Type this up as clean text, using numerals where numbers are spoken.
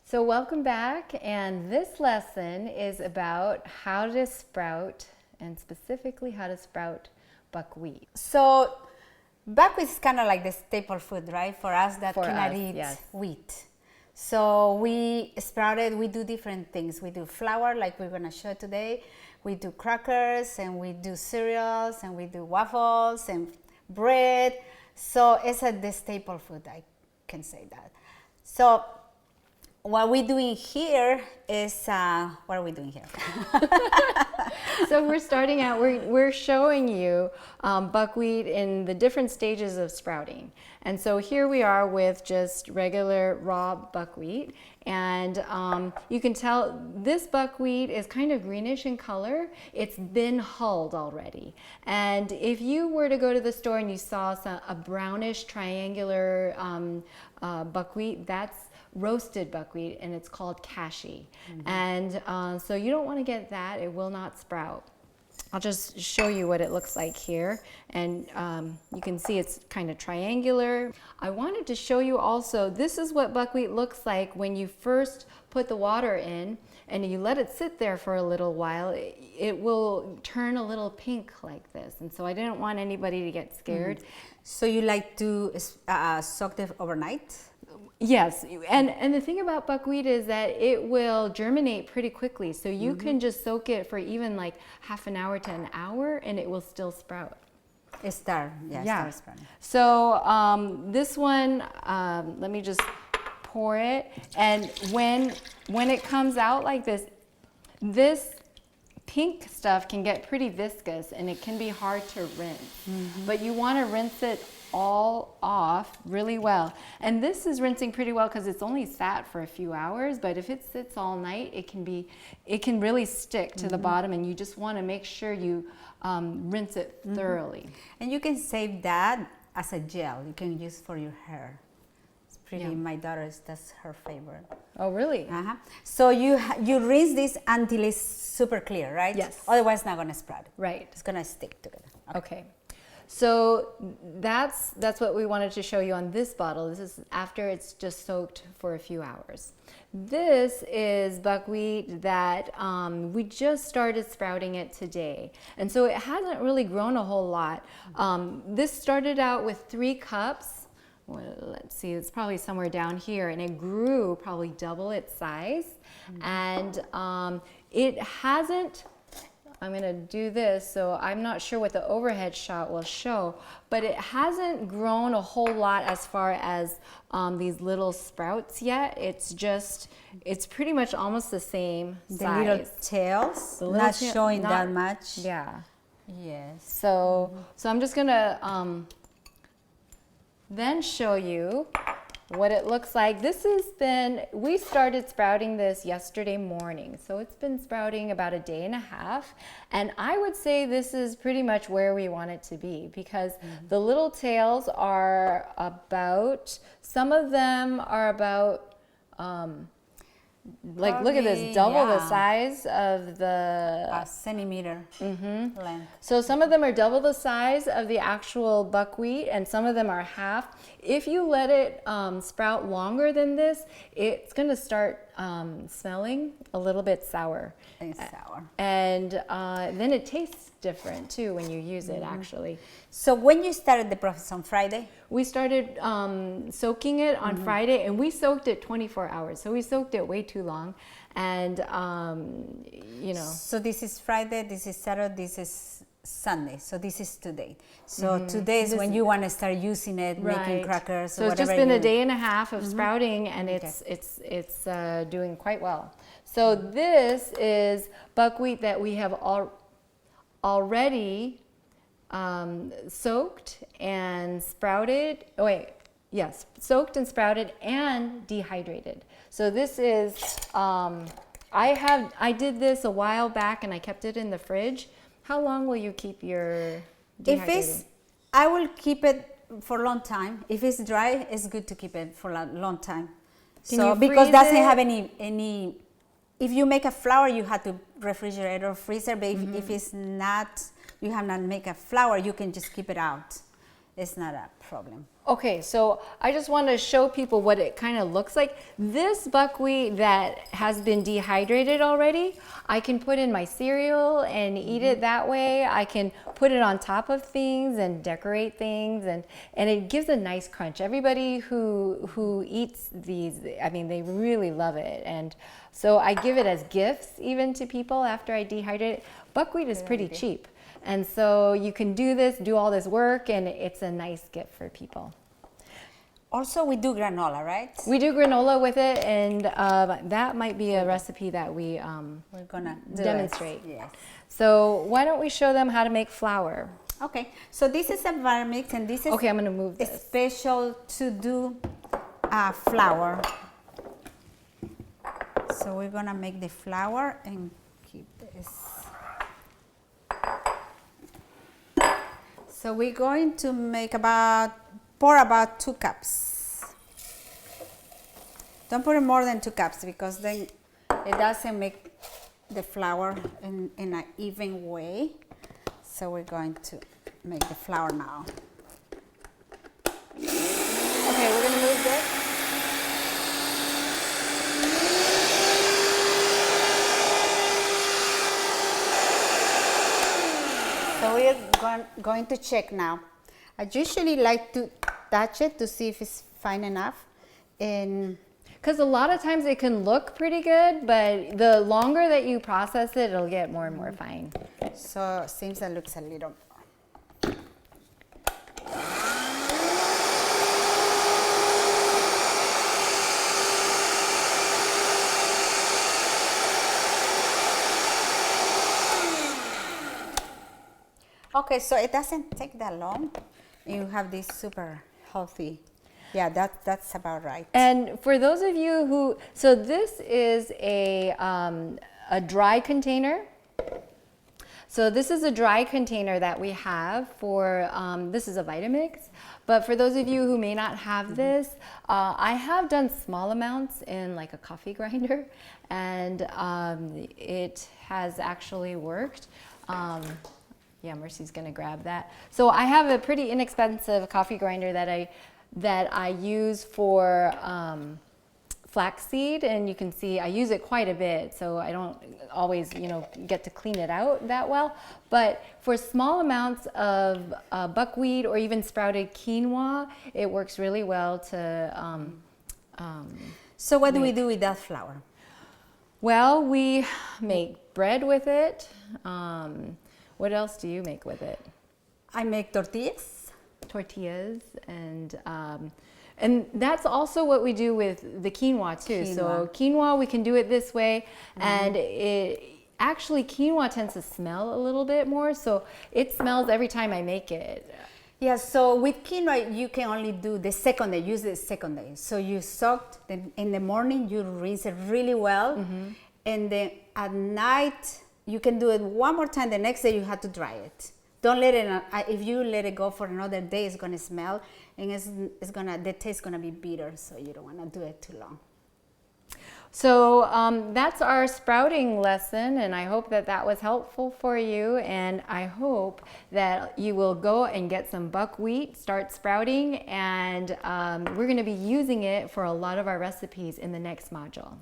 So welcome back, and this lesson is about how to sprout, and specifically how to sprout buckwheat. So buckwheat is kind of like the staple food, right? For us that For cannot us, eat yes. wheat. So we sprouted, we do different things. We do flour like we're gonna show today. We do crackers and we do cereals and we do waffles and bread. So it's the staple food, I can say that. So what we're doing here is, what are we doing here? So we're starting out, we're showing you buckwheat in the different stages of sprouting. And so here we are with just regular raw buckwheat. And you can tell this buckwheat is kind of greenish in color. It's been hulled already. And if you were to go to the store and you saw a brownish triangular buckwheat, that's roasted buckwheat, and it's called cashy. And so you don't want to get that. It will not sprout. I'll just show you what it looks like here, and you can see it's kind of triangular. I wanted to show you also, this is what buckwheat looks like when you first put the water in and you let it sit there for a little while. It will turn a little pink like this, and so I didn't want anybody to get scared. So you like to soak them overnight? Yes, and the thing about buckwheat is that it will germinate pretty quickly. So you can just soak it for even like half an hour to an hour and it will still sprout. Start sprouting. So this one, let me just pour it. And when it comes out like this pink stuff can get pretty viscous and it can be hard to rinse. But you want to rinse it all off really well. And this is rinsing pretty well because it's only sat for a few hours, but if it sits all night, it can really stick to the bottom, and you just want to make sure you rinse it thoroughly. And you can save that as a gel. You can use for your hair. It's pretty. Yeah. My daughter's, that's her favorite. Oh, really? So you rinse this until it's super clear, right? Yes. Otherwise, it's not gonna sprout. Right. It's gonna stick together. Okay. So that's what we wanted to show you on this bottle. This is after it's just soaked for a few hours. This is buckwheat that we just started sprouting it today. And so it hasn't really grown a whole lot. This started out with 3 cups. Well, let's see, it's probably somewhere down here, and it grew probably double its size. And it hasn't, I'm going to do this, so I'm not sure what the overhead shot will show, but it hasn't grown a whole lot as far as these little sprouts yet. It's pretty much almost the same size. The little tails, not showing that much. Yeah. Yes. So I'm just going to then show you what it looks like. We started sprouting this yesterday morning, so it's been sprouting about a day and a half, and I would say this is pretty much where we want it to be, because the little tails are about, some of them are about like, look at this, double the size of the a centimeter length. So some of them are double the size of the actual buckwheat, and some of them are half. If you let it sprout longer than this, it's going to start smelling a little bit sour. It's sour. And then it tastes different too when you use it, actually. So when you started the process on Friday? We started soaking it on Friday, and we soaked it 24 hours. So we soaked it way too long. And, you know. So this is Friday, this is Saturday, this is Sunday. So this is today. So today is when you want to start using it, making crackers, so it's just been a day and a half of sprouting, and it's doing quite well. So this is buckwheat that we have already soaked and sprouted. Oh wait, yes, soaked and sprouted and dehydrated. So this is I did this a while back and I kept it in the fridge. How long will you keep your dehydrated? I will keep it for a long time. If it's dry, it's good to keep it for a long time. Because it doesn't have any. If you make a flour, you have to refrigerate or freezer. But if it's not, you have not make a flour, you can just keep it out. it's not a problem. Okay, so I just want to show people what it kind of looks like. This buckwheat that has been dehydrated already, I can put in my cereal and eat it that way. I can put it on top of things and decorate things, and it gives a nice crunch. Everybody who eats these, I mean, they really love it. And so I give it as gifts even to people after I dehydrate it. Buckwheat is pretty cheap. And so you can do this, do all this work, and it's a nice gift for people. Also, we do granola, right? We do granola with it, and that might be a recipe that we're gonna demonstrate. Yes. So why don't we show them how to make flour? Okay, so this is a bar mix, and this is Okay, I'm gonna move this. special to do flour. So we're gonna make the flour and keep this. So we're going to make pour about 2 cups. Don't put more than 2 cups because then it doesn't make the flour in an even way. So we're going to make the flour now. Okay, we're gonna move this. So we're going to check now. I usually like to touch it to see if it's fine enough. And because a lot of times it can look pretty good, but the longer that you process it, it'll get more and more fine. so it seems that looks a little. Okay, so it doesn't take that long. You have this super healthy. Yeah, that's about right. And for those of you who, so this is a dry container. So this is a dry container that we have for, this is a Vitamix. But for those of you who may not have this, I have done small amounts in like a coffee grinder, and it has actually worked. Yeah, Mercy's gonna grab that. So I have a pretty inexpensive coffee grinder that I use for flaxseed, and you can see I use it quite a bit, so I don't always, get to clean it out that well. But for small amounts of buckwheat or even sprouted quinoa, it works really well to. So what do we do with that flour? Well, we make bread with it. What else do you make with it? I make tortillas. Tortillas, and that's also what we do with the quinoa too. So quinoa, we can do it this way, and actually quinoa tends to smell a little bit more, so it smells every time I make it. Yeah, so with quinoa, you can only do the second day, use the second day. So you soaked, then in the morning, you rinse it really well, and then at night, you can do it one more time. The next day, you have to dry it. Don't let it, if you let it go for another day, it's gonna smell, and the taste is gonna be bitter, so you don't wanna do it too long. So that's our sprouting lesson, and I hope that was helpful for you, and I hope that you will go and get some buckwheat, start sprouting, and we're gonna be using it for a lot of our recipes in the next module.